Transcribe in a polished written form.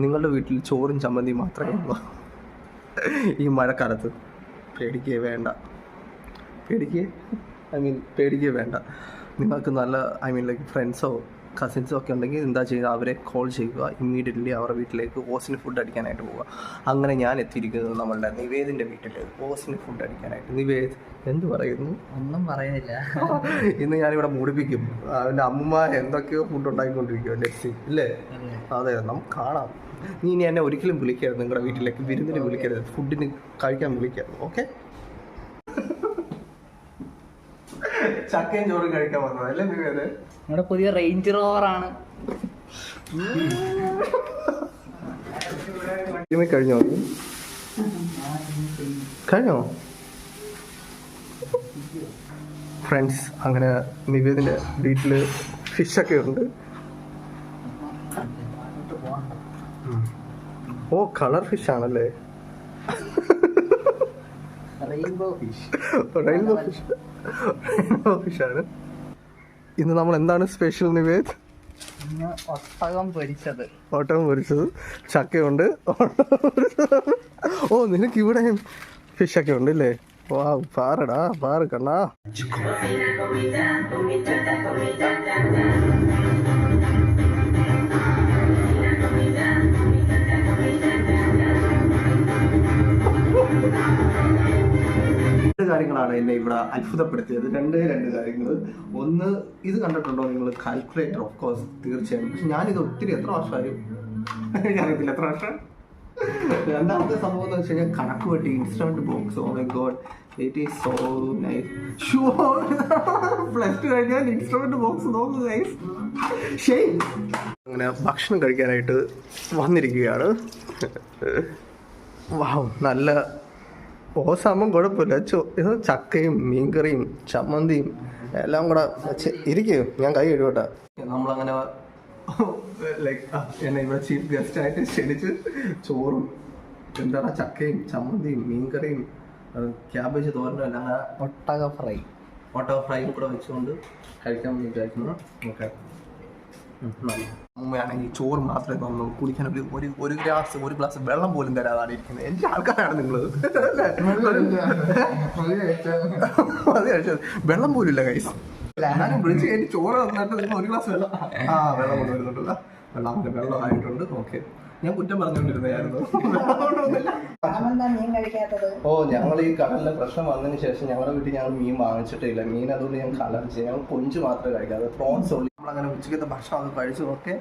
നിങ്ങളുടെ വീട്ടിൽ ചോറും ചമ്മന്തി മാത്രമേ ഉള്ളൂ ഈ മഴക്കാലത്ത്. പേടിക്കേ വേണ്ട, പേടിക്കേ വേണ്ട. നിങ്ങൾക്ക് നല്ല ലൈക്ക് ഫ്രണ്ട്സോ കസിൻസോ ഒക്കെ ഉണ്ടെങ്കിൽ എന്താ ചെയ്യുക, അവരെ കോൾ ചെയ്യുക, ഇമ്മീഡിയറ്റ്ലി അവരുടെ വീട്ടിലേക്ക് ഓസിന് ഫുഡ് അടിക്കാനായിട്ട് പോവുക. അങ്ങനെ ഞാൻ എത്തിയിരിക്കുന്നത് നമ്മളുടെ നിവേദിൻ്റെ വീട്ടിൽ ഓസിന് ഫുഡ് അടിക്കാനായിട്ട്. നിവേദ് എന്ത് പറയുന്നു? ഒന്നും പറയുന്നില്ല. ഇന്ന് ഞാനിവിടെ മൂടിപ്പിക്കും. അവൻ്റെ അമ്മ എന്തൊക്കെയോ ഫുഡ് ഉണ്ടാക്കിക്കൊണ്ടിരിക്കുമോ ലെക്സി ഇല്ലേ? അതെ, നമുക്ക് കാണാം. നീ ഇനി എന്നെ ഒരിക്കലും വിളിക്കരുത്, നിങ്ങളുടെ വീട്ടിലേക്ക് വിരുന്നിന് വിളിക്കരുത്, ഫുഡിന് കഴിക്കാൻ വിളിക്കരുത്, ഓക്കെ? ചക്കയും ചോറും കഴിക്കാൻ വന്നത് അല്ലേ നിവേദ്? നമ്മുടെ പുതിയ റേഞ്ച് റോവറാണ്. കഴിഞ്ഞോ ഫ്രണ്ട്സ്? അങ്ങനെ നിവേദിന്റെ വീട്ടില് ഫിഷൊക്കെ ഉണ്ട്. ഓ, കളർ ഫിഷ് ആണല്ലേ? Rainbow fish. ഫിഷാണ്. ഇന്ന് നമ്മൾ എന്താണ് സ്പെഷ്യൽ നിവേദ്? ഒട്ടകം പൊരിച്ചത്, ചക്കയുണ്ട്. ഓ, നിനക്ക് ഇവിടെ ഫിഷൊക്കെ ഉണ്ട് അല്ലേ? വാ, പാറ് കണ്ണാ. കാര്യങ്ങളാണ് എന്നെ ഇവിടെ അത്ഭുതപ്പെടുത്തിയത്. രണ്ട് കാര്യങ്ങൾ. ഒന്ന്, ഇത് കണ്ടിട്ടുണ്ടോ നിങ്ങൾ? കാൽക്കുലേറ്റർ. ഓഫ് കോഴ്സ്, തീർച്ചയായും. പക്ഷെ ഞാനിത് ഒത്തിരി എത്ര വർഷമായും എനിക്കറിയത്തില്ല എത്ര വർഷം. രണ്ടാമത്തെ സംഭവം എന്ന് വെച്ച് കഴിഞ്ഞാൽ കണക്ക് വെട്ടി instrument box. Oh my God, it is so nice. Plus 2 കഴിഞ്ഞാൽ ഇൻസ്ട്രുമെന്റ് ബോക്സ് നോക്കുക ഗൈസ്. അങ്ങനെ ഭക്ഷണം കഴിക്കാനായിട്ട് വന്നിരിക്കുകയാണ്. വാവ്, നല്ല ഓസാകുമ്പം കുഴപ്പമില്ല. ഇത് ചക്കയും മീൻകറിയും ചമ്മന്തിയും എല്ലാം കൂടെ വെച്ച് ഇരിക്കും. ഞാൻ കൈ കഴുകട്ടെ. നമ്മളങ്ങനെ ലൈക്ക് എന്നെ ഇവിടെ ചീഫ് ഗസ്റ്റായിട്ട് ക്ഷണിച്ച് ചോറും എന്താണ് ചക്കയും ചമ്മന്തിയും മീൻകറിയും ക്യാബേജ് തോരനും എല്ലാം ഒട്ടക ഫ്രൈയും കൂടെ വെച്ചുകൊണ്ട് കഴിക്കാൻ വിചാരിക്കുന്നു. ഓക്കെ, അമ്മയാണെങ്കിൽ ചോറ് മാത്രമേ തന്നു. കുടിക്കാൻ ഒരു ഗ്ലാസ് വെള്ളം പോലും തരാതാണ് ഇരിക്കുന്നത്. എൻ്റെ ആൾക്കാരാണ് നിങ്ങൾ. വെള്ളം പോലും ഇല്ല കൈസ്. ഞാനും വിളിച്ച് കഴിഞ്ഞ് ചോറ് തന്നിട്ട് നിങ്ങൾ ഒരു ഗ്ലാസ് വെള്ളം കൊണ്ടുവരുന്നുണ്ടല്ലോ. വെള്ളം ആയിട്ടുണ്ട്. ഓക്കെ, ഞാൻ കുറ്റം പറഞ്ഞുകൊണ്ടിരുന്നതായിരുന്നു. ഓ, ഞങ്ങൾ ഈ കടലിലെ പ്രശ്നം വന്നതിന് ശേഷം ഞങ്ങളുടെ വീട്ടിൽ ഞങ്ങൾ മീൻ വാങ്ങിച്ചിട്ടില്ല. മീൻ അതുകൊണ്ട് ഞാൻ കളർ ചെയ്യാം. ഞങ്ങൾ കൊഞ്ച് മാത്രമേ കഴിക്കാതെ പ്രോൺസ് ഉള്ളി. നമ്മളങ്ങനെ ഉച്ചക്കത്തെ ഭക്ഷണം അത് കഴിച്ചു. ഓക്കെ,